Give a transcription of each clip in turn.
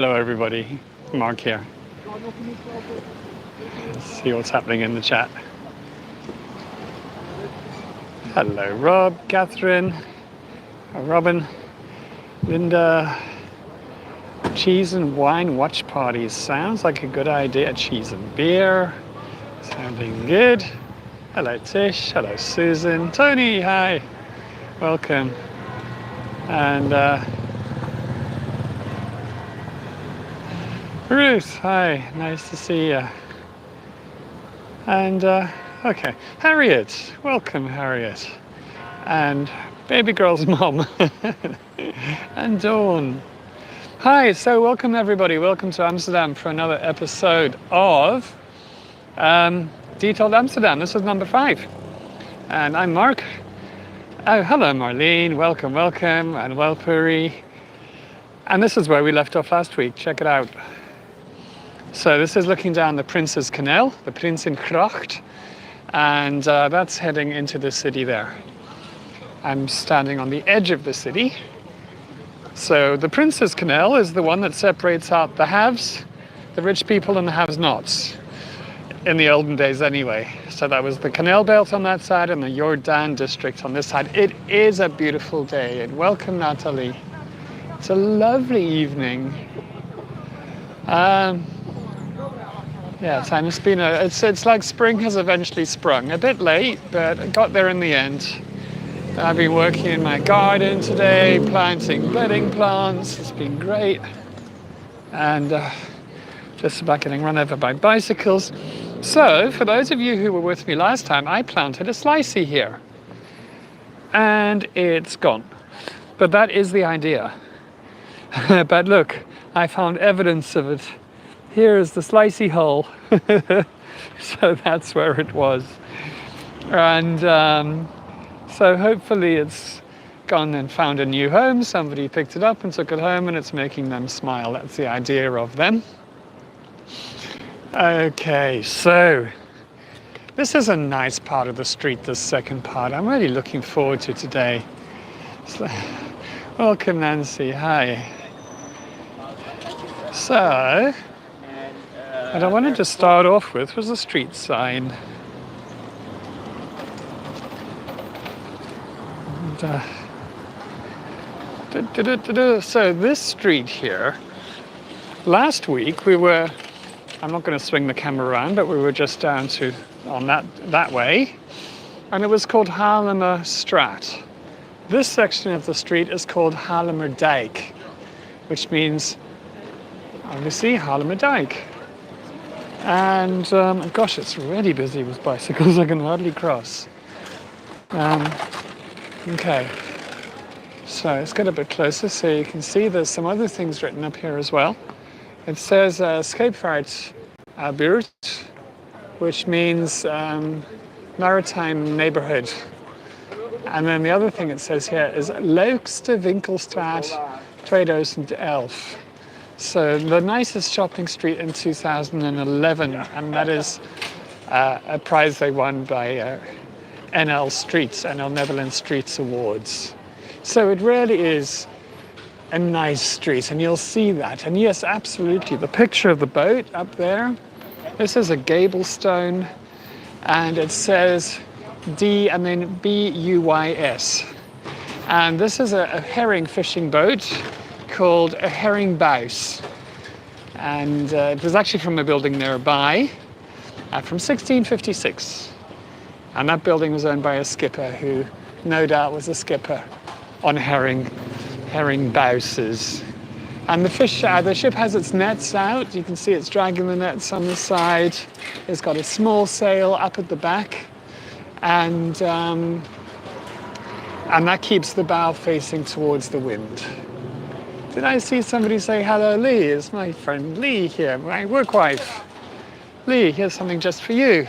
Hello everybody, Mark here. Let's see what's happening in the chat. Hello Rob, Catherine, Robin, Linda. Cheese and wine watch parties sounds like a good idea. Cheese and beer, sounding good. Hello Tish, hello Susan, Tony, hi, welcome. And Ruth, hi, nice to see you. And okay, Harriet, welcome Harriet. And baby girl's mom. And Dawn. Hi, so welcome everybody, welcome to Amsterdam for another episode of Detailed Amsterdam. This is number 5. And I'm Mark. Oh, hello Marlene, welcome, and Welpuri. And this is where we left off last week, check it out. So this is looking down the Prince's Canal, the Prinsengracht, and that's heading into the city there. I'm standing on the edge of the city. So the Prince's Canal is the one that separates out the haves, the rich people, and the have-nots, in the olden days anyway. So that was the canal belt on that side and the Jordaan district on this side. It is a beautiful day, and welcome Natalie. It's a lovely evening. Yes, and it's like spring has eventually sprung. A bit late, but I got there in the end. I've been working in my garden today, planting bedding plants. It's been great. And just about getting run over by bicycles. So, for those of you who were with me last time, I planted a slicey here. And it's gone. But that is the idea. But look, I found evidence of it. Here is the slicey hole. So that's where it was. And so hopefully it's gone and found a new home. Somebody picked it up and took it home, and it's making them smile. That's the idea of them. Okay, so this is a nice part of the street, this second part. I'm really looking forward to today. So, welcome Nancy, hi. So, what I wanted to start off with was a street sign. And, so this street here, last week we were, I'm not going to swing the camera around, but we were just down to, on that way, and it was called Haarlemmerstraat. This section of the street is called Haarlemmerdijk, which means, obviously, Haarlemmerdijk. And gosh, it's really busy with bicycles. I can hardly cross. Okay, so let's get a bit closer so you can see there's some other things written up here as well. It says Scheepvaartbuurt, which means maritime neighborhood. And then the other thing it says here is Leukste Winkelstraat 2011. So the nicest shopping street in 2011, and that is a prize they won by NL Netherlands Streets Awards. So it really is a nice street, and you'll see that. And yes, absolutely, the picture of the boat up there, this is a Gable stone, and it says D and then B-U-Y-S. And this is a herring fishing boat called a herring buis, and it was actually from a building nearby from 1656, and that building was owned by a skipper who no doubt was a skipper on herring buises. And the ship has its nets out. You can see it's dragging the nets on the side. It's got a small sail up at the back, and that keeps the bow facing towards the wind. Did I see somebody say hello, Lee? It's my friend Lee here, my work wife. Lee, here's something just for you.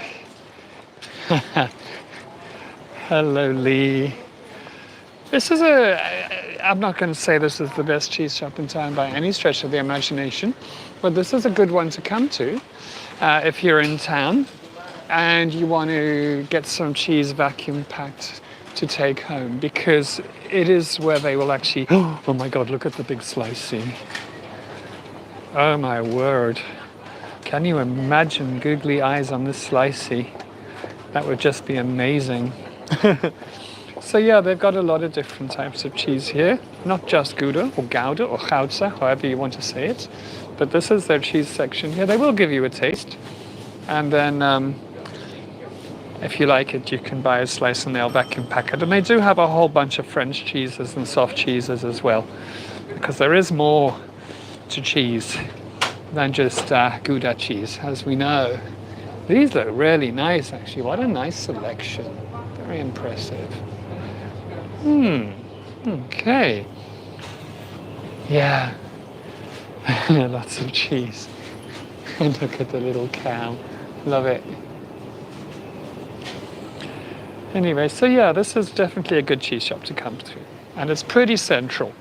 Hello, Lee. This is I'm not going to say this is the best cheese shop in town by any stretch of the imagination, but this is a good one to come to if you're in town and you want to get some cheese vacuum packed to take home, because it is where they will actually, oh my God, look at the big slicey. Oh my word. Can you imagine googly eyes on this slicey? That would just be amazing. So yeah, they've got a lot of different types of cheese here. Not just Gouda or Gouda or Goudse, however you want to say it. But this is their cheese section here. They will give you a taste. And then if you like it, you can buy a slice and they'll vacuum pack it. And they do have a whole bunch of French cheeses and soft cheeses as well. Because there is more to cheese than just Gouda cheese, as we know. These look really nice, actually. What a nice selection. Very impressive. Okay. Yeah. Lots of cheese. And look at the little cow. Love it. Anyway, so yeah, this is definitely a good cheese shop to come to. And it's pretty central.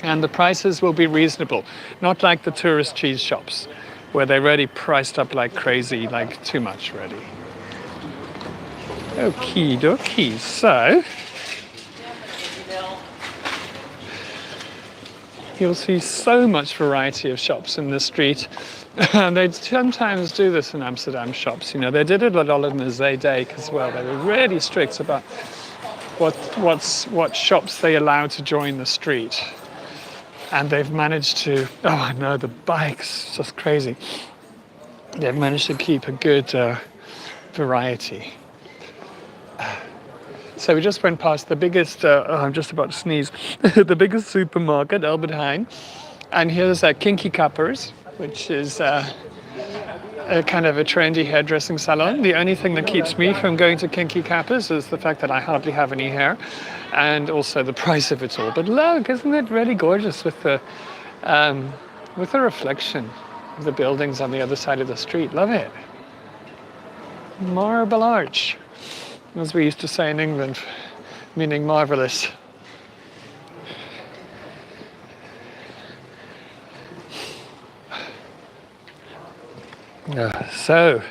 And the prices will be reasonable. Not like the tourist cheese shops, where they're really priced up like crazy, like too much really. Okie dokie. So, you'll see so much variety of shops in this street. They sometimes do this in Amsterdam shops. You know, they did it a lot in the Dijk as well. They were really strict about what shops they allowed to join the street. And they've managed to, oh I know, the bikes, it's just crazy. They've managed to keep a good variety. So we just went past the biggest, I'm just about to sneeze, the biggest supermarket, Albert and here's Kinky Kappers, which is a kind of a trendy hairdressing salon. The only thing that keeps me from going to Kinky Kappers is the fact that I hardly have any hair, and also the price of it all. But look, isn't it really gorgeous with the reflection of the buildings on the other side of the street? Love it. Marble arch, as we used to say in England, meaning marvelous. So,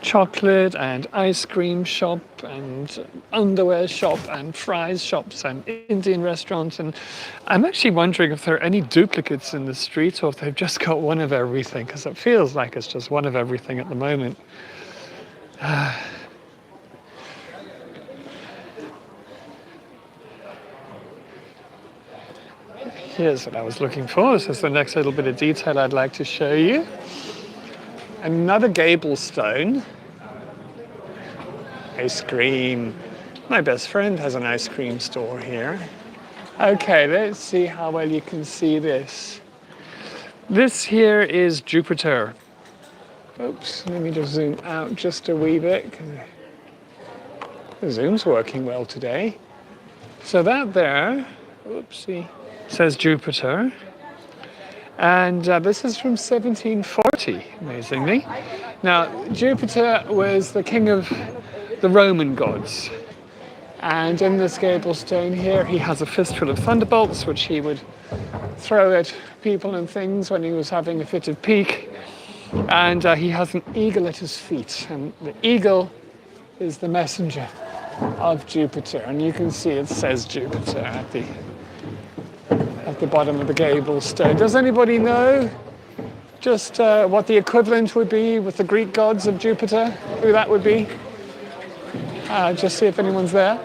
chocolate and ice cream shop and underwear shop and fries shops and Indian restaurants, and I'm actually wondering if there are any duplicates in the street or if they've just got one of everything, because it feels like it's just one of everything at the moment. Here's what I was looking for. This is the next little bit of detail I'd like to show you. Another Gable stone. Ice cream. My best friend has an ice cream store here. Okay, let's see how well you can see this. This here is Jupiter. Oops, let me just zoom out just a wee bit. The zoom's working well today. So that there, oopsie, says Jupiter. And this is from 1740, amazingly. Now, Jupiter was the king of the Roman gods. And in this gable stone here, he has a fistful of thunderbolts, which he would throw at people and things when he was having a fit of pique. And he has an eagle at his feet. And the eagle is the messenger of Jupiter. And you can see it says Jupiter at the bottom of the gable stone. Does anybody know just what the equivalent would be with the Greek gods of Jupiter? Who that would be? Just see if anyone's there.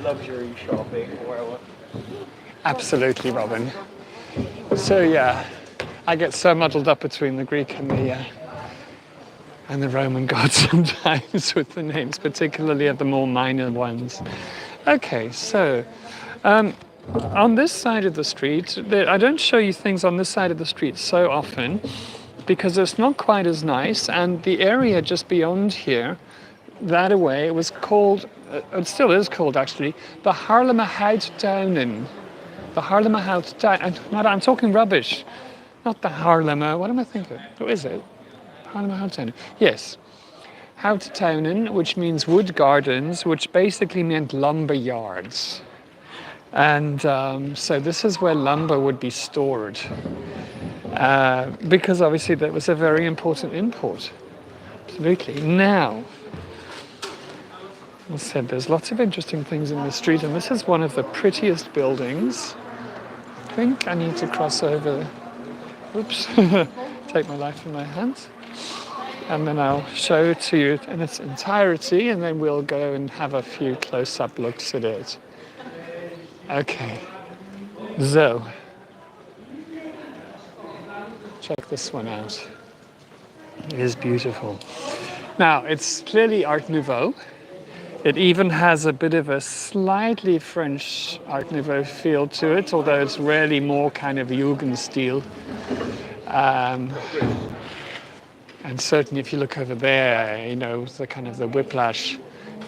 Luxury shopping or Absolutely, Robin. So yeah, I get so muddled up between the Greek and the Roman gods sometimes with the names, particularly of the more minor ones. Okay, so on this side of the street, I don't show you things on this side of the street so often because it's not quite as nice, and the area just beyond here, that away, it was called, it still is called actually, the Haarlemmerplein. The Haarlemmerplein. I'm talking rubbish. Not the Haarlemmer, what am I thinking? Who is it? Haarlemmerplein. Yes. Houttuinen, which means wood gardens, which basically meant lumber yards. And so this is where lumber would be stored. Because obviously that was a very important import. Absolutely. Now, as I said, there's lots of interesting things in the street, and this is one of the prettiest buildings think I need to cross over. Oops, take my life in my hands. And then I'll show it to you in its entirety, and then we'll go and have a few close-up looks at it. Okay, so check this one out. It is beautiful. Now, it's clearly Art Nouveau. It even has a bit of a slightly French Art Nouveau feel to it, although it's really more kind of Jugendstil. And certainly if you look over there, you know, the kind of the whiplash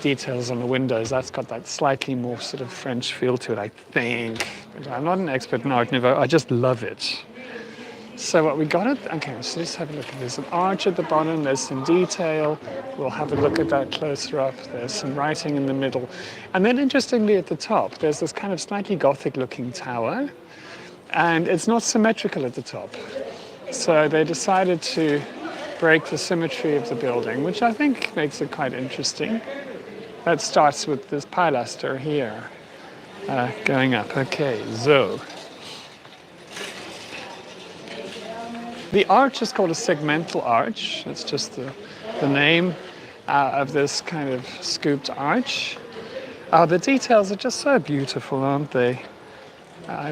details on the windows, that's got that slightly more sort of French feel to it, I think. But I'm not an expert in Art Nouveau, I just love it. So what we got okay, so let's have a look. There's an arch at the bottom, there's some detail. We'll have a look at that closer up. There's some writing in the middle. And then interestingly at the top, there's this kind of slightly Gothic looking tower. And it's not symmetrical at the top. So they decided to break the symmetry of the building, which I think makes it quite interesting. That starts with this pilaster here, going up. Okay, so. The arch is called a segmental arch. That's just the name of this kind of scooped arch. The details are just so beautiful, aren't they?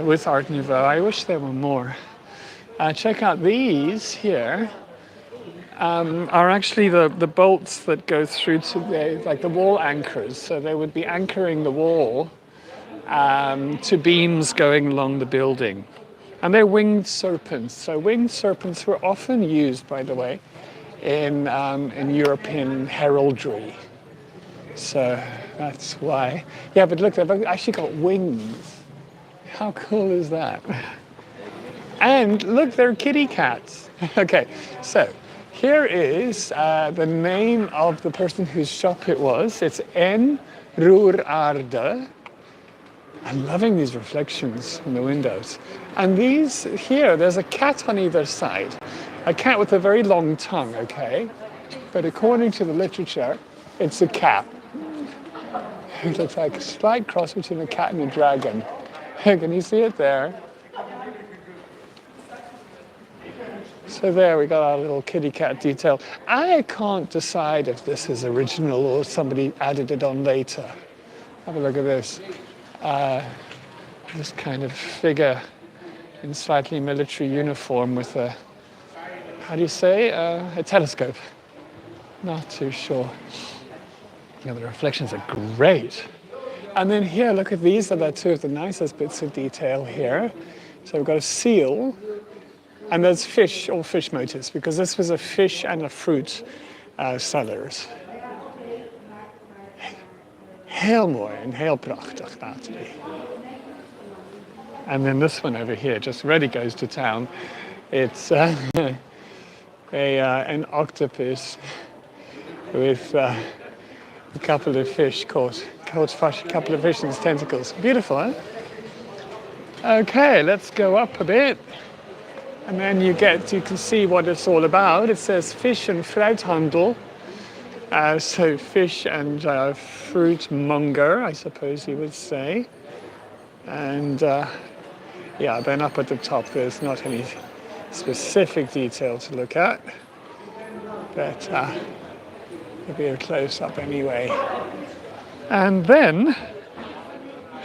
With Art Nouveau, I wish there were more. Check out these here. Are actually the bolts that go through to the wall anchors. So they would be anchoring the wall to beams going along the building. And they're winged serpents. So winged serpents were often used, by the way, in European heraldry. So that's why. Yeah, but look, they've actually got wings. How cool is that? And look, they're kitty cats. Okay, so here is the name of the person whose shop it was. It's N. Roeraarde. I'm loving these reflections in the windows. And these here, there's a cat on either side. A cat with a very long tongue, okay? But according to the literature, it's a cat. It looks like a slight cross between a cat and a dragon. Can you see it there? So there we got our little kitty cat detail. I can't decide if this is original or somebody added it on later. Have a look at this. This kind of figure in slightly military uniform with a, how do you say, a telescope. Not too sure. You know, the reflections are great. And then here, look at these, are two of the nicest bits of detail here. So we've got a seal, and there's fish, all fish motifs, because this was a fish and a fruit sellers. Heel mooi en heel prachtig natuurlijk. And then this one over here just really goes to town. It's an octopus with a couple of fish caught a couple of fish in its tentacles. Beautiful, huh? Okay, let's go up a bit. And then you can see what it's all about. It says fish and fruithandel. So fish and fruit monger, I suppose you would say. And yeah, then up at the top, there's not any specific detail to look at. But it'll be a close-up anyway. And then,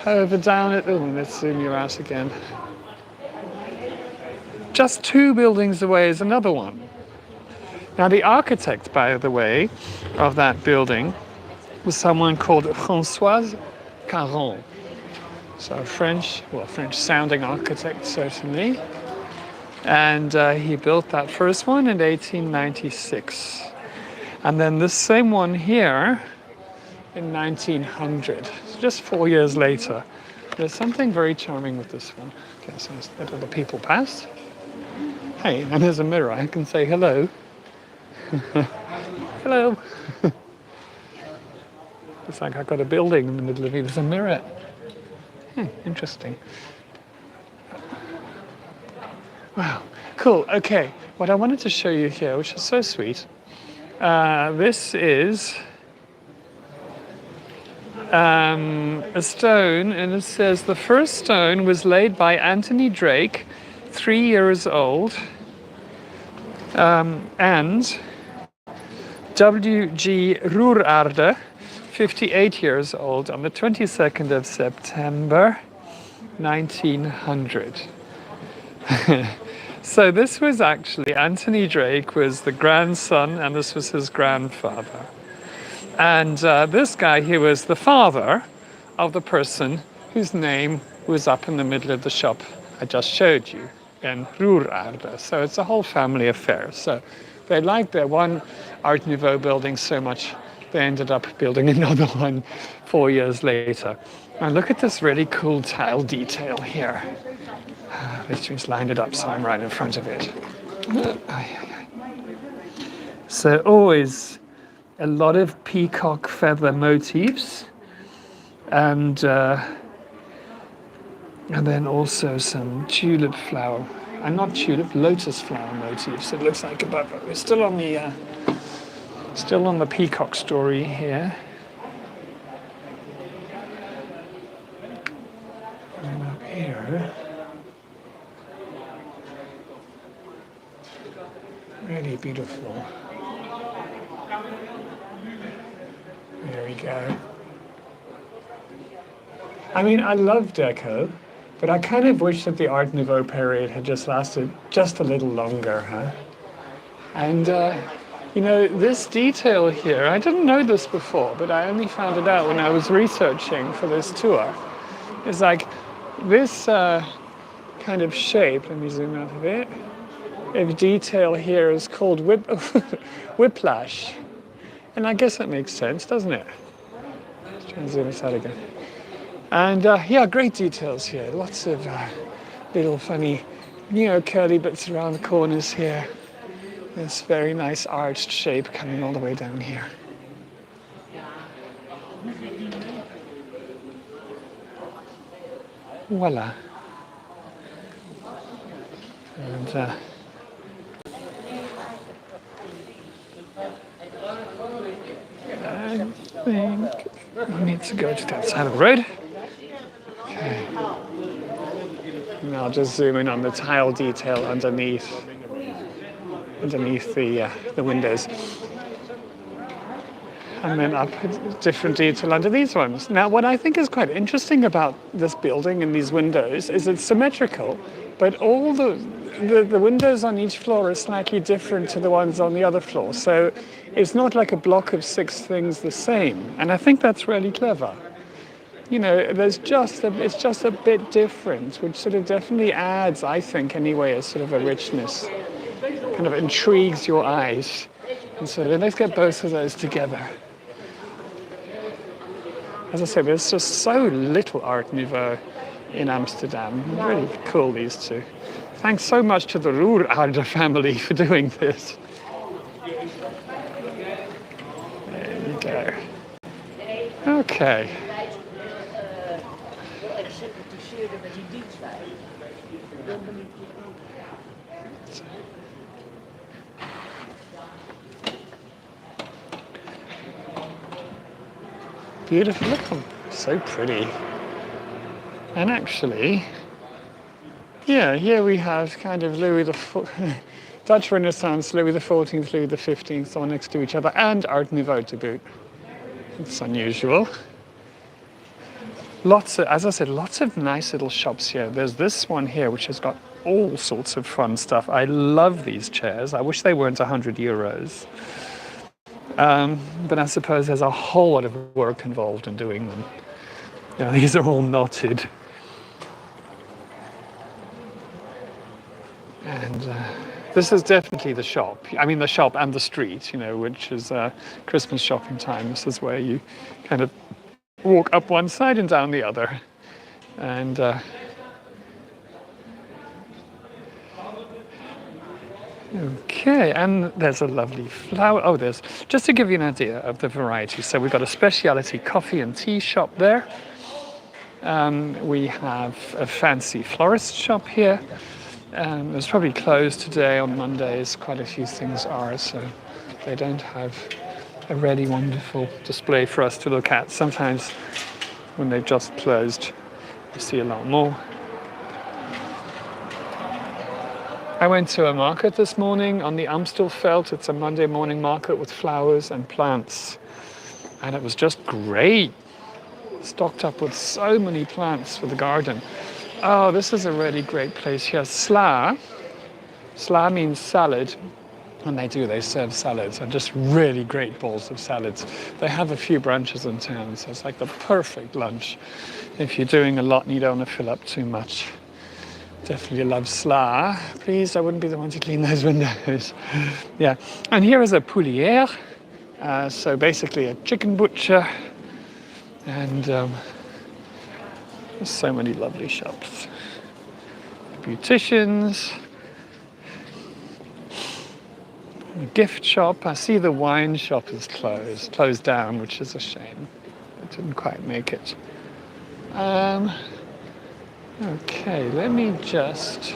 over down at, let's zoom you out again. Just 2 buildings away is another one. Now the architect, by the way, of that building was someone called François Caron. So a French-sounding architect, certainly. And he built that first one in 1896. And then this same one here in 1900, so just 4 years later. There's something very charming with this one. Okay, so let's let all the people pass. Hey, and there's a mirror. I can say hello. Hello. It's like I've got a building in the middle of me. There's a mirror. Interesting. Wow, cool. Okay, what I wanted to show you here, which is so sweet, this is a stone, and it says the first stone was laid by Anthony Drake, 3 years old, and W.G. Roeraarde, 58 years old, on the 22nd of September, 1900. So this was actually, Anthony Drake was the grandson, and this was his grandfather. And this guy here was the father of the person whose name was up in the middle of the shop I just showed you, in Roeraarde. So it's a whole family affair. So they liked their one Art Nouveau building so much, they ended up building another one 4 years later. Now look at this really cool tile detail here. Let's just line it up so I'm right in front of it. So always a lot of peacock feather motifs, and then also some tulip flower, and not tulip, lotus flower motifs. It looks like above. We're still on the peacock story here. And up here, really beautiful. There we go. I mean, I love deco, but I kind of wish that the Art Nouveau period had just lasted just a little longer, huh? And, you know, this detail here, I didn't know this before, but I only found it out when I was researching for this tour. It's like this kind of shape, let me zoom out a bit, of detail here is called whiplash. And I guess that makes sense, doesn't it? Let's try and zoom this out again. And yeah, great details here. Lots of little funny, curly bits around the corners here. This very nice arched shape coming all the way down here. Voila. And I think I need to go to that side of the road. Okay. And I'll just zoom in on the tile detail underneath the windows. And then up a different detail under these ones. Now, what I think is quite interesting about this building and these windows is it's symmetrical, but all the windows on each floor are slightly different to the ones on the other floor. So it's not like a block of 6 things the same. And I think that's really clever. It's just a bit different, which sort of definitely adds, I think anyway, a sort of a richness, kind of intrigues your eyes. And so let's get both of those together. As I said, there's just so little Art Nouveau in Amsterdam. Really cool, these two. Thanks so much to the Roeraarde family for doing this. There you go. Okay. Beautiful, look, so pretty. And actually, yeah, here we have kind of Dutch Renaissance, Louis XIV, Louis XV, all next to each other, and Art Nouveau to boot. It's unusual. As I said, lots of nice little shops here. There's this one here, which has got all sorts of fun stuff. I love these chairs. I wish they weren't €100. But I suppose there's a whole lot of work involved in doing them. These are all knotted. And this is definitely the shop. I mean, the shop and the street, which is Christmas shopping time. This is where you kind of walk up one side and down the other. And okay, and there's a lovely flower. Oh, there's, just to give you an idea of the variety. So we've got a specialty coffee and tea shop there. We have a fancy florist shop here. It's probably closed today on Mondays. Quite a few things are, so they don't have a really wonderful display for us to look at. Sometimes when they've just closed, you see a lot more. I went to a market this morning on the Amstelveld. It's a Monday morning market with flowers and plants. And it was just great. Stocked up with so many plants for the garden. Oh, this is a really great place here. Sla. Sla means salad. And they serve salads, and just really great bowls of salads. They have a few branches in town, so it's like the perfect lunch if you're doing a lot and you don't want to fill up too much. Definitely love Sla. Please, I wouldn't be the one to clean those windows. Yeah, and here is a poulière, so basically a chicken butcher, and there's so many lovely shops. Beauticians. Gift shop. I see the wine shop is closed down, which is a shame. It didn't quite make it. Okay, let me just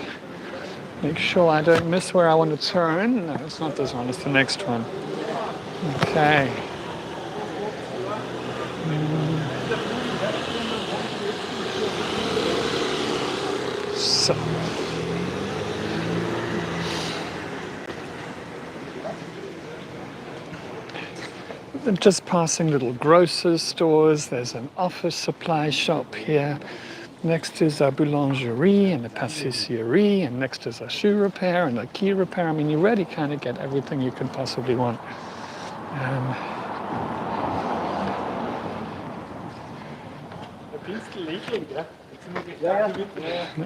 make sure I don't miss where I want to turn. No, it's not this one, it's the next one. Okay. So. Just passing little grocers stores. There's an office supply shop here. Next is a boulangerie and a pâtisserie, and next is a shoe repair and a key repair. I mean, you really kind of get everything you could possibly want.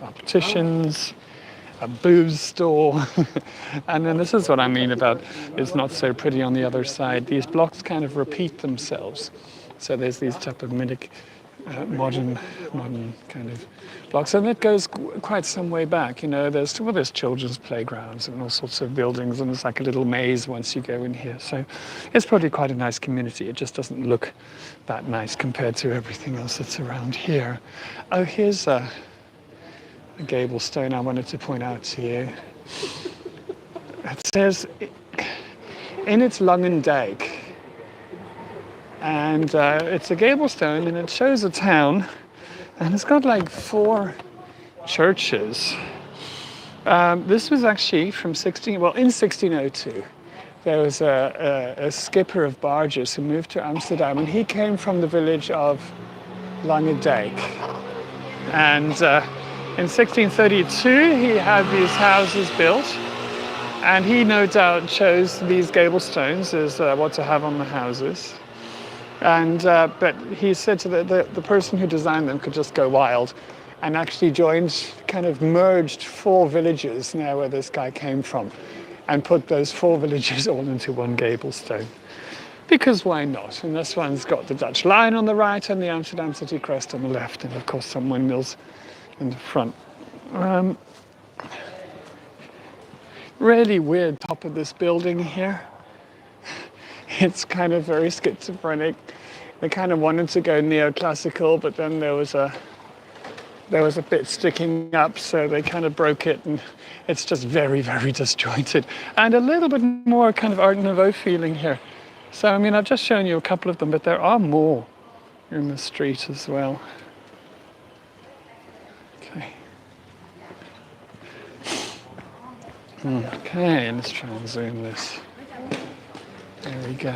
Opticians, a booze store, and then this is what I mean about it's not so pretty on the other side. These blocks kind of repeat themselves. So there's these type of modern kind of blocks, and it goes quite some way back. You know, there's children's playgrounds and all sorts of buildings, and it's like a little maze once you go in here. So it's probably quite a nice community. It just doesn't look that nice compared to everything else that's around here. Oh, here's a Gable stone I wanted to point out to you. It says, in its lange dijk, and it's a Gable stone, and it shows a town, and it's got like 4 churches. This was actually from in 1602. There was a skipper of barges who moved to Amsterdam, and he came from the village of Lange Dijk. And in 1632, he had these houses built, and he no doubt chose these Gable stones as what to have on the houses. And but he said to the person who designed them could just go wild, and actually merged 4 villages near where this guy came from, and put those 4 villages all into one Gable stone. Because why not? And this one's got the Dutch Lion on the right and the Amsterdam City Crest on the left, and of course some windmills in the front. Really weird top of this building here. It's kind of very schizophrenic. They kind of wanted to go neoclassical, but then there was a bit sticking up, so they kind of broke it, and it's just very, very disjointed. And a little bit more kind of Art Nouveau feeling here. So, I mean, I've just shown you a couple of them, but there are more in the street as well. Okay, let's try and zoom this. There we go.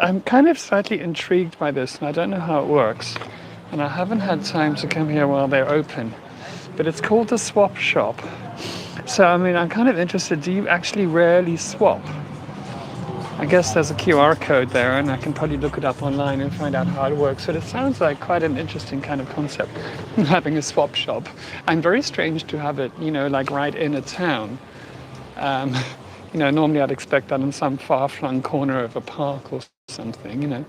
I'm kind of slightly intrigued by this, and I don't know how it works. And I haven't had time to come here while they're open. But it's called the swap shop. So, I mean, I'm kind of interested, do you actually rarely swap? I guess there's a QR code there, and I can probably look it up online and find out how it works. But it sounds like quite an interesting kind of concept, having a swap shop. And very strange to have it, like right in a town. Normally I'd expect that in some far-flung corner of a park or something,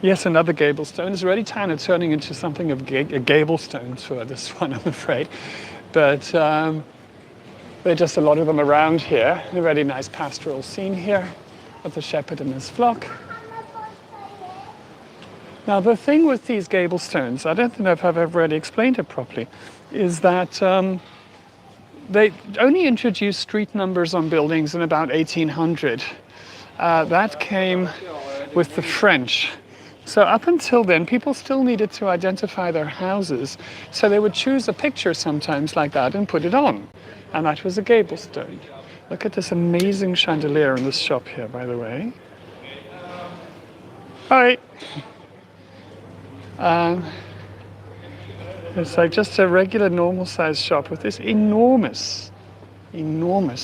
Yes, another Gable stone. It's already kind of turning into something of a Gable stone tour, this one, I'm afraid. But There are just a lot of them around here. A very nice pastoral scene here with the shepherd and his flock. Now the thing with these gable stones, I don't know if I've ever really explained it properly, is that they only introduced street numbers on buildings in about 1800. That came with the French. So up until then, people still needed to identify their houses. So they would choose a picture sometimes like that and put it on. And that was a gable stone. Look at this amazing chandelier in this shop here, by the way. Hi. It's like just a regular normal sized shop with this enormous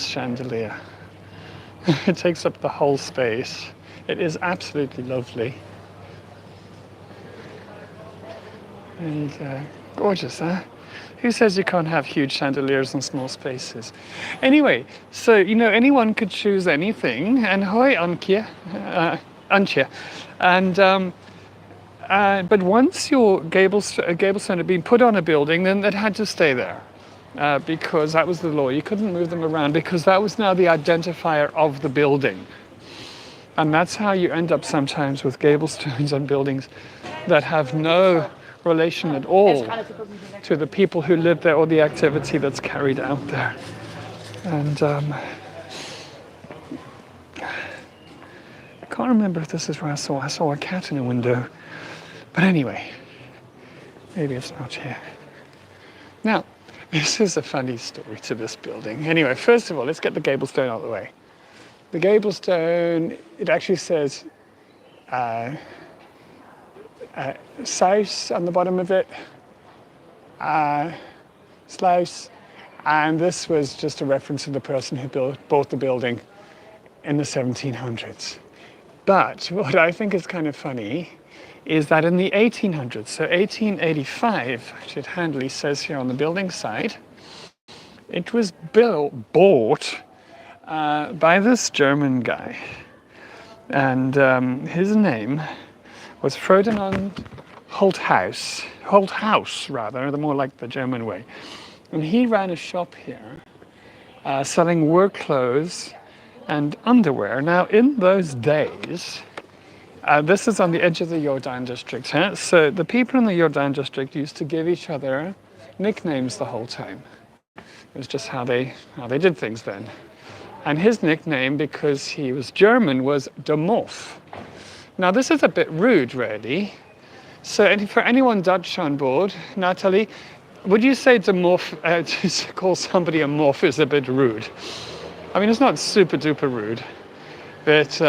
chandelier. It takes up the whole space. It is absolutely lovely. There you go. Gorgeous, huh? Who says you can't have huge chandeliers in small spaces? Anyway, so, you know, anyone could choose anything. And hoi, Antje. And, but once your gable stone had been put on a building, then it had to stay there. Because that was the law. You couldn't move them around because that was now the identifier of the building. And that's how you end up sometimes with gable stones on buildings that have no relation at all to the people who live there or the activity that's carried out there. And I can't remember if this is where I saw a cat in a window. But anyway, maybe it's not here. Now, this is a funny story to this building. Anyway, first of all, let's get the gable stone out of the way. The gable stone, it actually says Saus on the bottom of it, Sluis, and this was just a reference to the person who bought the building in the 1700s. But what I think is kind of funny is that in the 1800s, so 1885, which it handily says here on the building side, it was bought by this German guy. And his name was Ferdinand Holthaus, rather, the more like the German way. And he ran a shop here selling work clothes and underwear. Now, in those days, this is on the edge of the Jordaan district. Huh? So the people in the Jordaan district used to give each other nicknames the whole time. It was just how they did things then. And his nickname, because he was German, was De Mof. Now this is a bit rude, really. So for anyone Dutch on board, Natalie, would you say De Mof, to call somebody a Mof is a bit rude? I mean, it's not super duper rude, but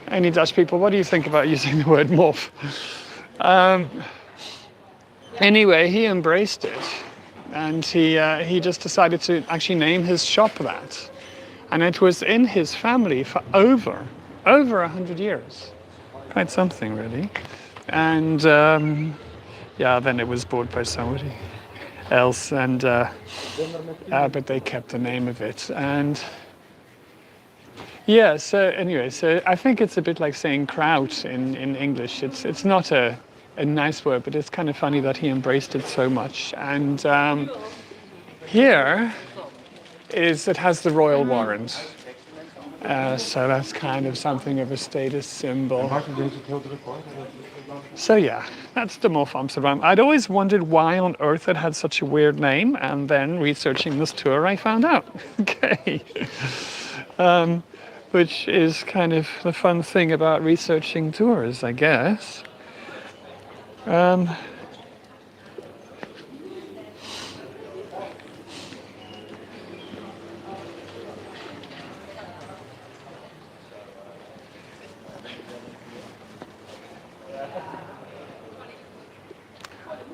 any Dutch people, what do you think about using the word Mof? Anyway, he embraced it, and he just decided to actually name his shop that. And it was in his family for over 100 years. Quite something, really. And yeah, then it was bought by somebody else, and but they kept the name of it. And yeah, so anyway, so I think it's a bit like saying kraut in English. It's not a nice word, but it's kind of funny that he embraced it so much. And here it has the royal warrant. So that's kind of something of a status symbol. So yeah, that's the Mof Amsterdam. I'd always wondered why on earth it had such a weird name, and then researching this tour I found out. Okay. Which is kind of the fun thing about researching tours, I guess.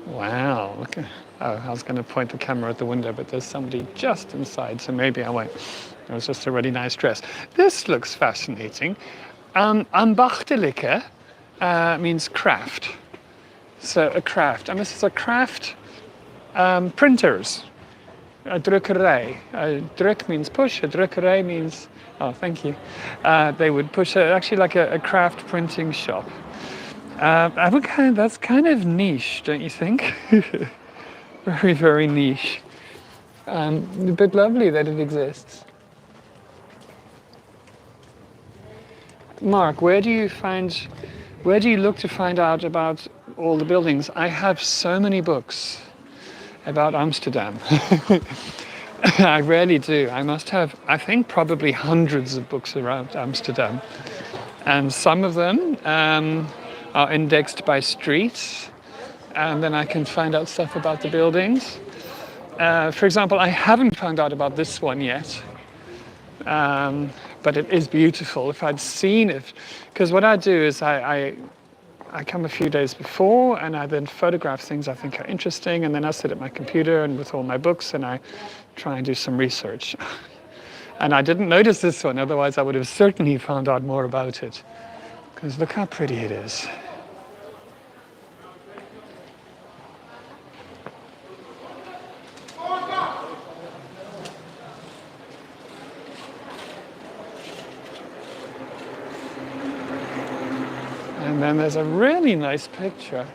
Wow, look at, oh, I was going to point the camera at the window, but there's somebody just inside, so maybe I won't. It was just a really nice dress. This looks fascinating. Ambachtelijke means craft. So a craft, and this is a craft printers. A drukkerij. Druk means push, a drukkerij means, oh, thank you. They would push, actually like a craft printing shop. That's kind of niche, don't you think? Very, very niche. But lovely that it exists. Mark, where do you look to find out about all the buildings? I have so many books about Amsterdam. I really do. I must have, I think, probably hundreds of books around Amsterdam. And some of them are indexed by streets, and then I can find out stuff about the buildings. For example, I haven't found out about this one yet, but it is beautiful. If I'd seen it, because what I do is I come a few days before and I then photograph things I think are interesting, and then I sit at my computer and with all my books and I try and do some research. And I didn't notice this one, otherwise I would have certainly found out more about it. Because look how pretty it is. And then there's a really nice picture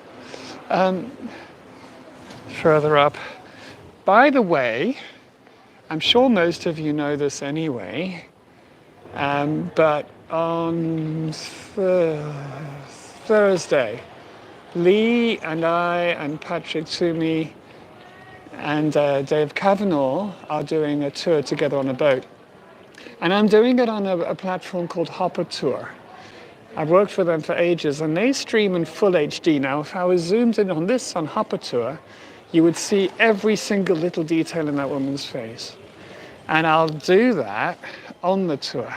further up. By the way, I'm sure most of you know this anyway, but on Thursday, Lee and I and Patrick Toomey and Dave Kavanagh are doing a tour together on a boat. And I'm doing it on a platform called Hopper Tour. I've worked for them for ages, and they stream in full HD. Now, if I was zoomed in on this on Hopper Tour, you would see every single little detail in that woman's face. And I'll do that on the tour.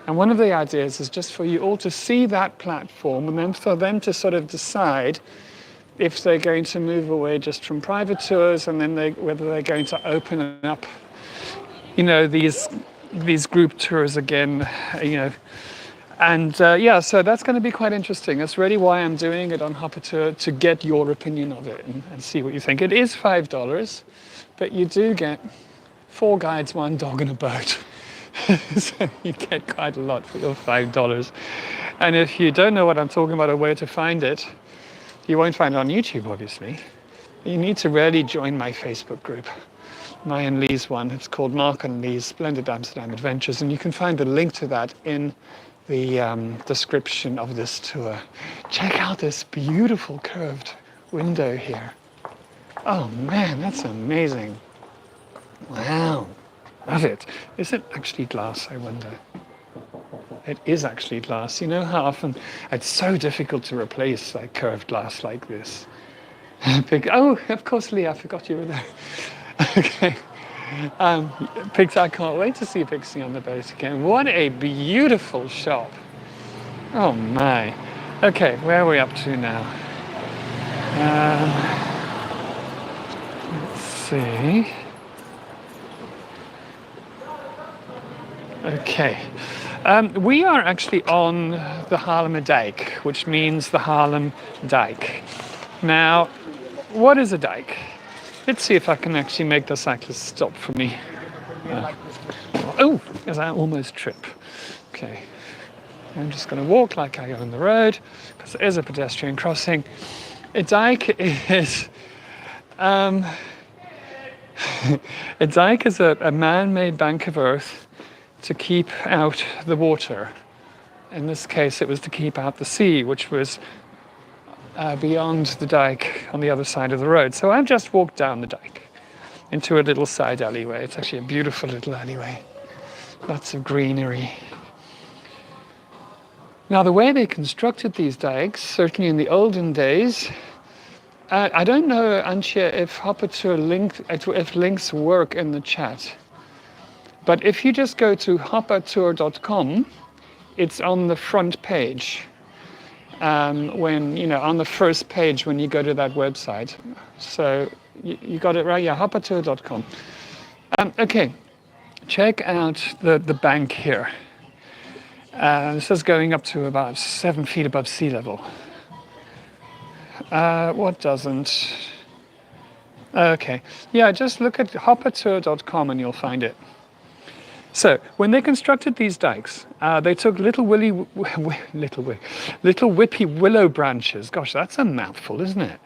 And one of the ideas is just for you all to see that platform, and then for them to sort of decide if they're going to move away just from private tours, and then whether they're going to open up, these group tours again, And so that's going to be quite interesting. That's really why I'm doing it on Hopper Tour, to get your opinion of it and see what you think. It is $5, but you do get 4 guides, 1 dog and a boat. So you get quite a lot for your $5. And if you don't know what I'm talking about or where to find it, you won't find it on YouTube, obviously. You need to really join my Facebook group, my and Lee's one. It's called Mark and Lee's Splendid Amsterdam Adventures, and you can find the link to that in the description of this tour. Check out this beautiful curved window here. Oh man, that's amazing. Wow, love it. Is it actually glass, I wonder? It is actually glass. You know how often it's so difficult to replace like curved glass like this. Oh, of course, Lee, I forgot you were there. Okay. Pixie, I can't wait to see Pixie on the boat again. What a beautiful shop. Oh my. Okay, where are we up to now? Let's see. Okay. We are actually on the Haarlemmerdijk, which means the Haarlemmerdijk. Now, what is a dike? Let's see if I can actually make the cyclist stop for me. As I almost trip. Okay. I'm just going to walk like I go on the road, because there is a pedestrian crossing. A dike is... a dike is a man-made bank of earth to keep out the water. In this case, it was to keep out the sea, which was beyond the dike on the other side of the road. So I've just walked down the dike into a little side alleyway. It's actually a beautiful little alleyway. Lots of greenery. Now, the way they constructed these dikes, certainly in the olden days, I don't know, Antje, if if links work in the chat. But if you just go to hoppertour.com, it's on the front page. On the first page when you go to that website. So you got it right, yeah, hoppertour.com. Okay, check out the bank here. This is going up to about 7 feet above sea level. What doesn't? Okay, yeah, just look at hoppertour.com and you'll find it. So, when they constructed these dikes, they took little whippy willow branches. Gosh, that's a mouthful, isn't it?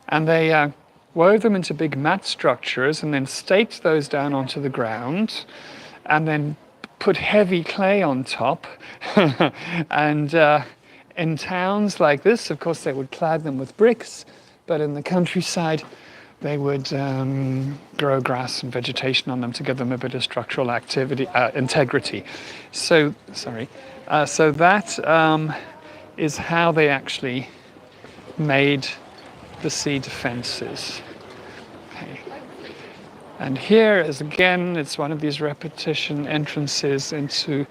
And they wove them into big mat structures, and then staked those down onto the ground, and then put heavy clay on top. And in towns like this, of course, they would clad them with bricks, but in the countryside, they would grow grass and vegetation on them to give them a bit of structural integrity. So that is how they actually made the sea defenses. Okay. And here is again, it's one of these repetition entrances into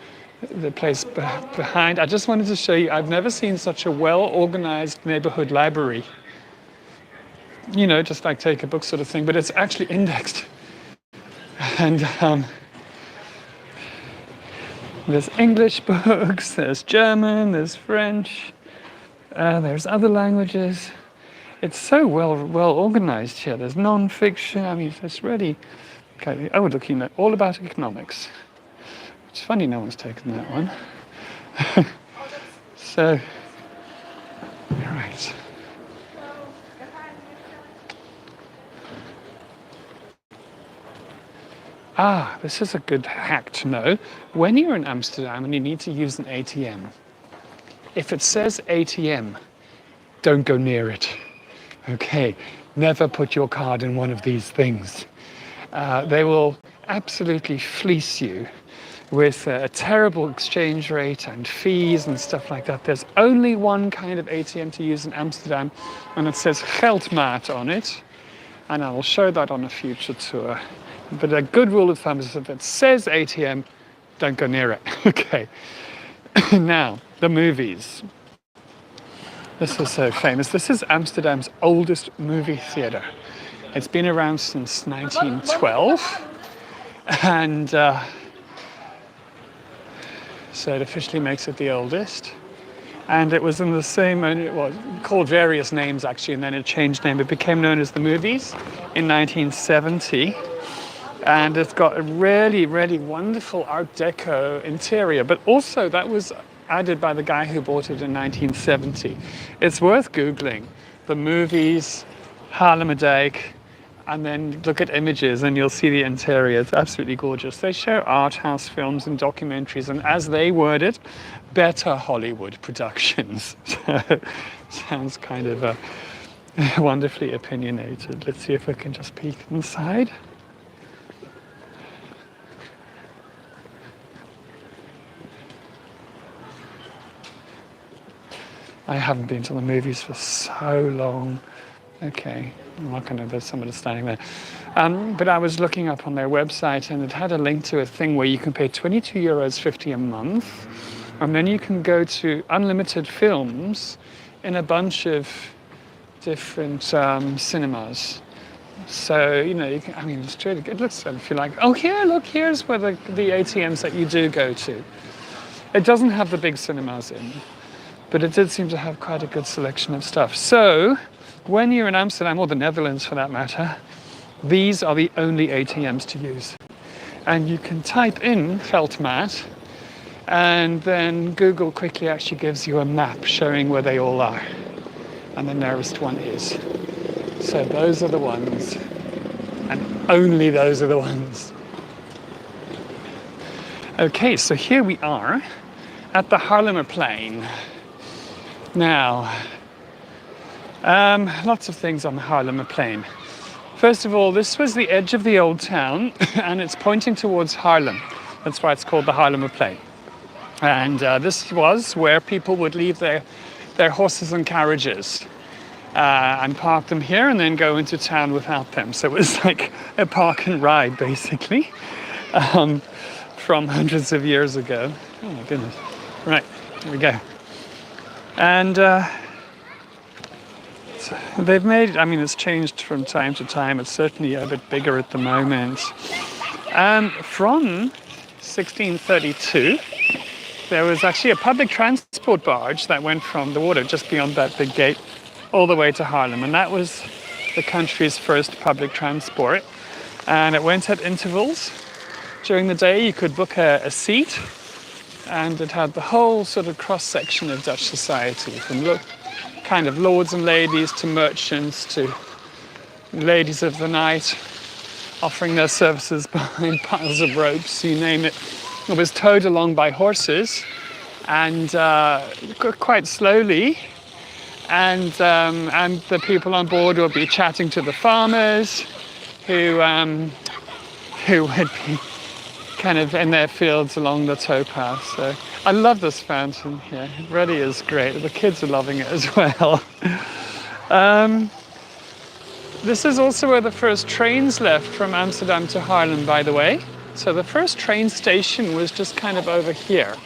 the place behind. I just wanted to show you, I've never seen such a well-organized neighborhood library. You know, just like take a book sort of thing, but it's actually indexed. And there's English books, there's German, there's French, there's other languages. It's so well organized here. There's non-fiction. I mean, it's really okay. Oh, we're looking at all about economics. It's funny no one's taken that one. So, right. This is a good hack to know. When you're in Amsterdam and you need to use an ATM, if it says ATM, don't go near it. Okay, never put your card in one of these things. They will absolutely fleece you with a terrible exchange rate and fees and stuff like that. There's only one kind of ATM to use in Amsterdam, and it says Geldmaat on it, and I will show that on a future tour. But a good rule of thumb is if it says ATM, don't go near it. Okay. Now, the movies. This is so famous. This is Amsterdam's oldest movie theatre. It's been around since 1912. And so it officially makes it the oldest. And it was in the same, it was called various names actually, and then it changed name. It became known as the Movies in 1970. And it's got a really, really wonderful Art Deco interior. But also that was added by the guy who bought it in 1970. It's worth Googling. The Movies, Haarlemmerdijk, and then look at images and you'll see the interior. It's absolutely gorgeous. They show art house films and documentaries, and as they word it, better Hollywood productions. Sounds kind of wonderfully opinionated. Let's see if I can just peek inside. I haven't been to the movies for so long. Okay, I'm not going to, there's somebody standing there. But I was looking up on their website and it had a link to a thing where you can pay €22.50 a month, and then you can go to unlimited films in a bunch of different cinemas. So, you know, you can, I mean, it's really good. It looks, if you like, oh, here, look, here's where the ATMs that you do go to. It doesn't have the big cinemas in, but it did seem to have quite a good selection of stuff. So, when you're in Amsterdam, or the Netherlands for that matter, these are the only ATMs to use. And you can type in Geldmaat, and then Google quickly actually gives you a map showing where they all are. And the nearest one is. So those are the ones, and only those are the ones. Okay, so here we are at the Haarlemmerplein. Now, lots of things on the Haarlemmerplein. First of all, this was the edge of the old town, and it's pointing towards Haarlem. That's why it's called the Haarlemmerplein. And this was where people would leave their horses and carriages and park them here and then go into town without them. So it was like a park and ride, basically, from hundreds of years ago. Oh my goodness. Right, here we go. And they've made, I mean, it's changed from time to time. It's certainly a bit bigger at the moment. From 1632, there was actually a public transport barge that went from the water just beyond that big gate all the way to Haarlem. And that was the country's first public transport. And it went at intervals. During the day, you could book a seat. And it had the whole sort of cross-section of Dutch society, from kind of lords and ladies to merchants to ladies of the night offering their services behind piles of ropes, you name it. It was towed along by horses and quite slowly. And the people on board would be chatting to the farmers who would be kind of in their fields along the towpath. So I love this fountain here. It really is great. The kids are loving it as well. This is also where the first trains left from Amsterdam to Haarlem, by the way. So the first train station was just kind of over here.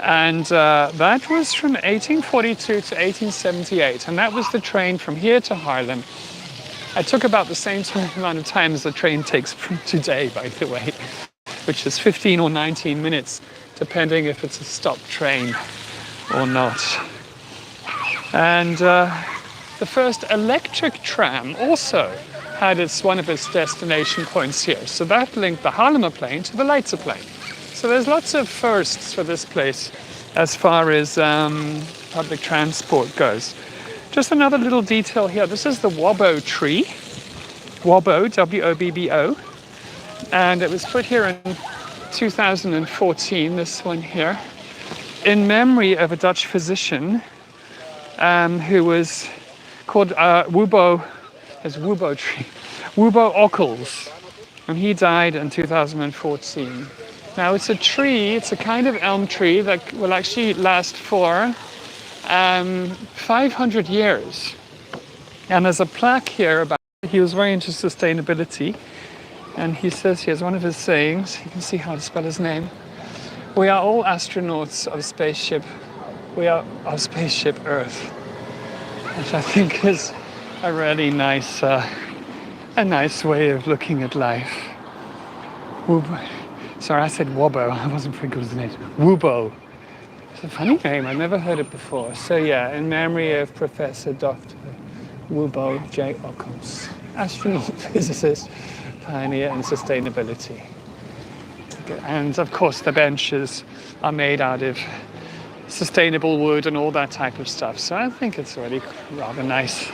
And that was from 1842 to 1878. And that was the train from here to Haarlem. It took about the same amount of time as the train takes from today, by the way, which is 15 or 19 minutes, depending if it's a stopped train or not. And the first electric tram also had one of its destination points here. So that linked the Haarlemmerplein to the Leidseplein. So there's lots of firsts for this place as far as public transport goes. Just another little detail here. This is the Wobbo tree. Wobbo, W-O-B-B-O. And it was put here in 2014, this one here, in memory of a Dutch physician who was called Wobbo tree, Wobbo Ockels, and he died in 2014. Now it's a tree, it's a kind of elm tree that will actually last for 500 years. And there's a plaque here about it. He was very into sustainability, and he says here's one of his sayings, you can see how to spell his name: "We are all astronauts of spaceship, we are of spaceship Earth," which I think is a really nice way of looking at life. Sorry, I said Wobbo. I wasn't very good with the name. Wobbo. It's a funny name. I've never heard it before. So yeah, in memory of Professor Dr. Wobbo J. Ockels, astronaut, physicist, pioneer in sustainability. And of course, the benches are made out of sustainable wood and all that type of stuff. So I think it's really rather nice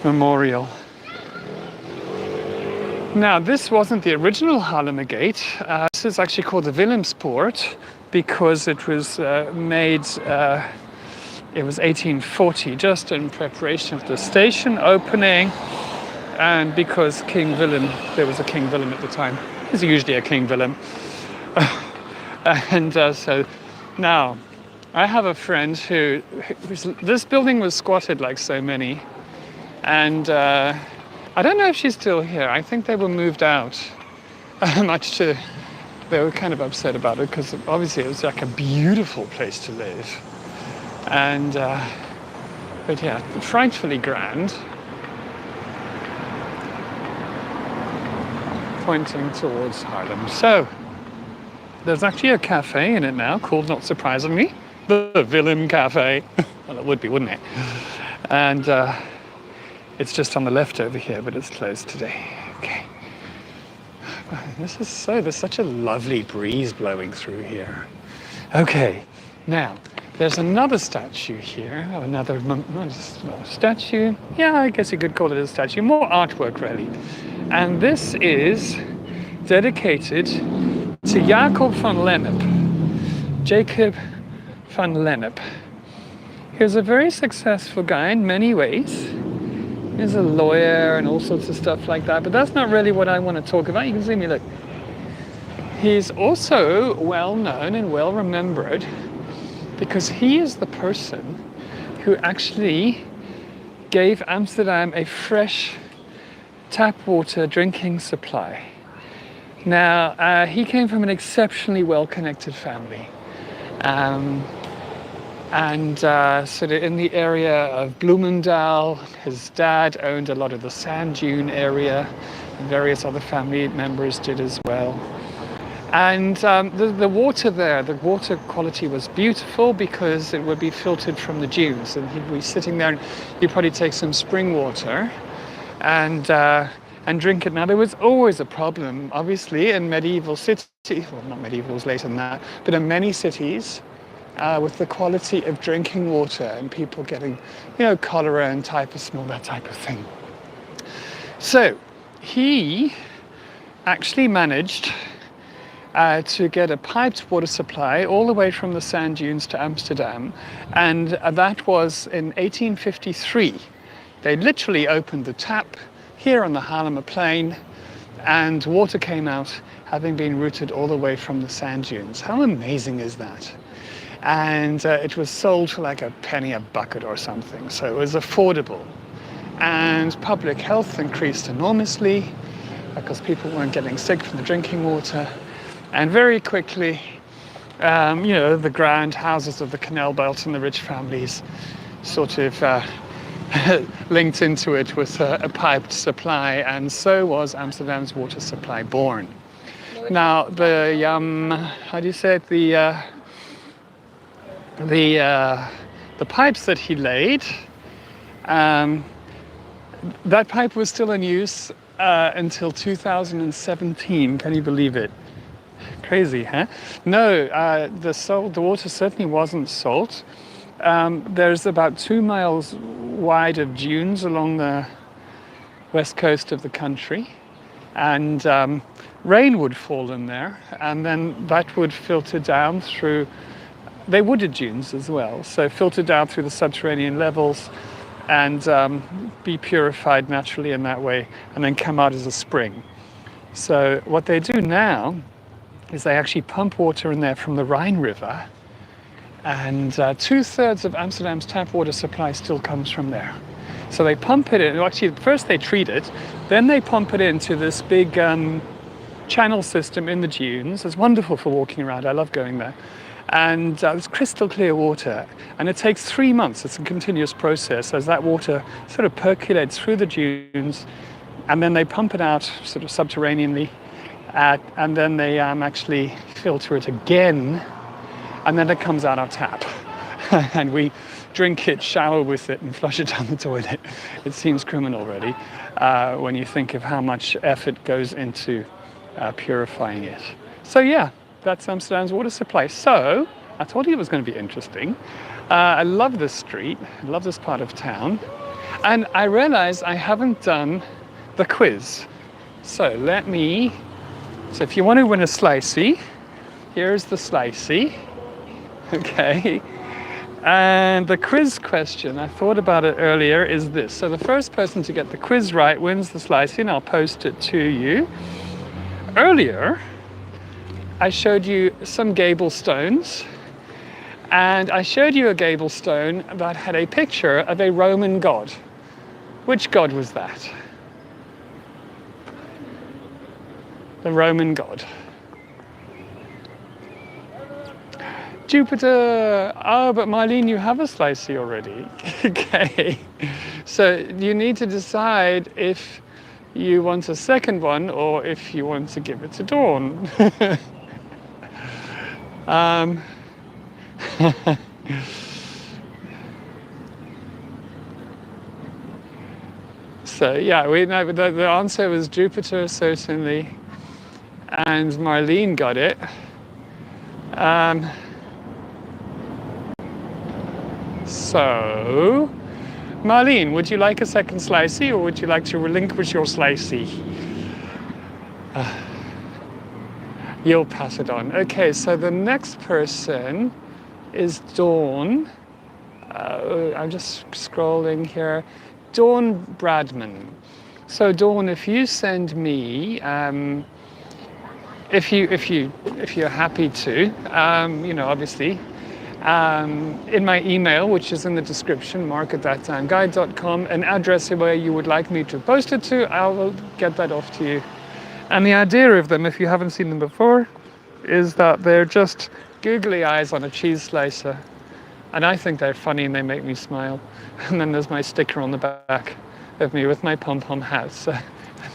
memorial. Now, this wasn't the original Haarlemmergate. This is actually called the Willemspoort because it was made, it was 1840, just in preparation of the station opening, and because King Willem, there was a King Willem at the time. There's usually a King Willem. And so now, I have a friend this building was squatted like so many, and I don't know if she's still here. I think they were moved out. They were kind of upset about it because obviously it was like a beautiful place to live. And, but yeah, frightfully grand. Pointing towards Haarlem. So, there's actually a cafe in it now called, not surprisingly, the Willem Cafe. Well, it would be, wouldn't it? And it's just on the left over here, but it's closed today. Okay. There's such a lovely breeze blowing through here. Okay, now, there's another statue here, another statue. Yeah, I guess you could call it a statue, more artwork really. And this is dedicated to Jacob van Lennep. Jacob van Lennep. He was a very successful guy in many ways. He's a lawyer and all sorts of stuff like that, but that's not really what I want to talk about. You can see me, look. He's also well known and well remembered because he is the person who actually gave Amsterdam a fresh tap water drinking supply. Now, he came from an exceptionally well-connected family. Sort of in the area of Bloemendaal, his dad owned a lot of the sand dune area, and various other family members did as well. And the water there, the water quality was beautiful because it would be filtered from the dunes, and he'd be sitting there and he'd probably take some spring water and drink it. Now, there was always a problem, obviously, in medieval cities, well, not medieval, it was later than that, but in many cities, with the quality of drinking water and people getting, cholera and typhus and all that type of thing. So he actually managed to get a piped water supply all the way from the sand dunes to Amsterdam, and that was in 1853. They literally opened the tap here on the Haarlemmerplein, and water came out having been routed all the way from the sand dunes. How amazing is that? And it was sold for like a penny a bucket or something, so it was affordable. And public health increased enormously because people weren't getting sick from the drinking water. And very quickly, the grand houses of the canal belt and the rich families sort of linked into it with a piped supply, and so was Amsterdam's water supply born. Now, the how do you say it? The pipes that he laid, that pipe was still in use until 2017. Can you believe it? Crazy, huh? No, the water certainly wasn't salt. There's about 2 miles wide of dunes along the west coast of the country, and rain would fall in there, and then that would filter down through. They wooded dunes as well, so filter down through the subterranean levels and be purified naturally in that way, and then come out as a spring. So what they do now is they actually pump water in there from the Rhine River, and 2/3 of Amsterdam's tap water supply still comes from there. So they pump it in. Actually, first they treat it, then they pump it into this big channel system in the dunes. It's wonderful for walking around. I love going there. And it's crystal clear water. And it takes 3 months. It's a continuous process as that water sort of percolates through the dunes, and then they pump it out sort of subterraneanly, and then they actually filter it again, and then it comes out our tap. And we drink it, shower with it, and flush it down the toilet. It seems criminal, really, when you think of how much effort goes into purifying it. So yeah, that's Amsterdam's water supply. So I told you it was going to be interesting. I love this street. I love this part of town. And I realize I haven't done the quiz. So if you want to win a slicey, here's the slicey. Okay. And the quiz question, I thought about it earlier, is this. So the first person to get the quiz right wins the slicey, and I'll post it to you. Earlier, I showed you some Gable stones, and I showed you a Gable stone that had a picture of a Roman god. Which god was that? The Roman god. Jupiter. Oh, but Marlene, you have a slicey already. Okay. So you need to decide if you want a second one or if you want to give it to Dawn. So yeah, we know the answer was Jupiter, certainly, and Marlene got it. So, Marlene, would you like a second slicey, or would you like to relinquish your slicey? You'll pass it on. Okay, so the next person is Dawn. I'm just scrolling here. Dawn Bradman. So Dawn, if you send me, if you're happy to, obviously, in my email, which is in the description, mark@thattimeguide.com, an address where you would like me to post it to, I will get that off to you. And the idea of them, if you haven't seen them before, is that they're just googly eyes on a cheese slicer. And I think they're funny and they make me smile. And then there's my sticker on the back of me with my pom-pom hat. So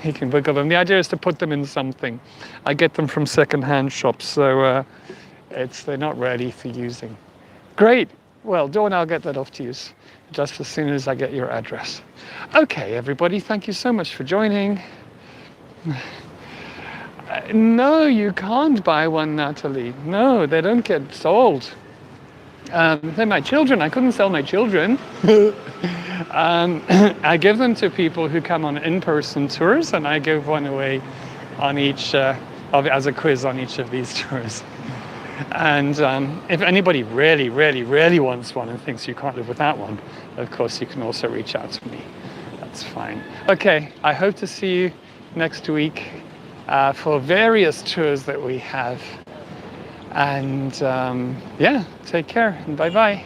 you can wiggle them. The idea is to put them in something. I get them from second-hand shops, so they're not ready for using. Great. Well, Dawn, I'll get that off to you just as soon as I get your address. Okay, everybody, thank you so much for joining. No, you can't buy one, Natalie. No, they don't get sold. They're my children. I couldn't sell my children. I give them to people who come on in-person tours, and I give one away on each as a quiz on each of these tours. And if anybody really, really, really wants one and thinks you can't live without one, of course you can also reach out to me. That's fine. Okay, I hope to see you next week for various tours that we have. And yeah, take care and bye-bye.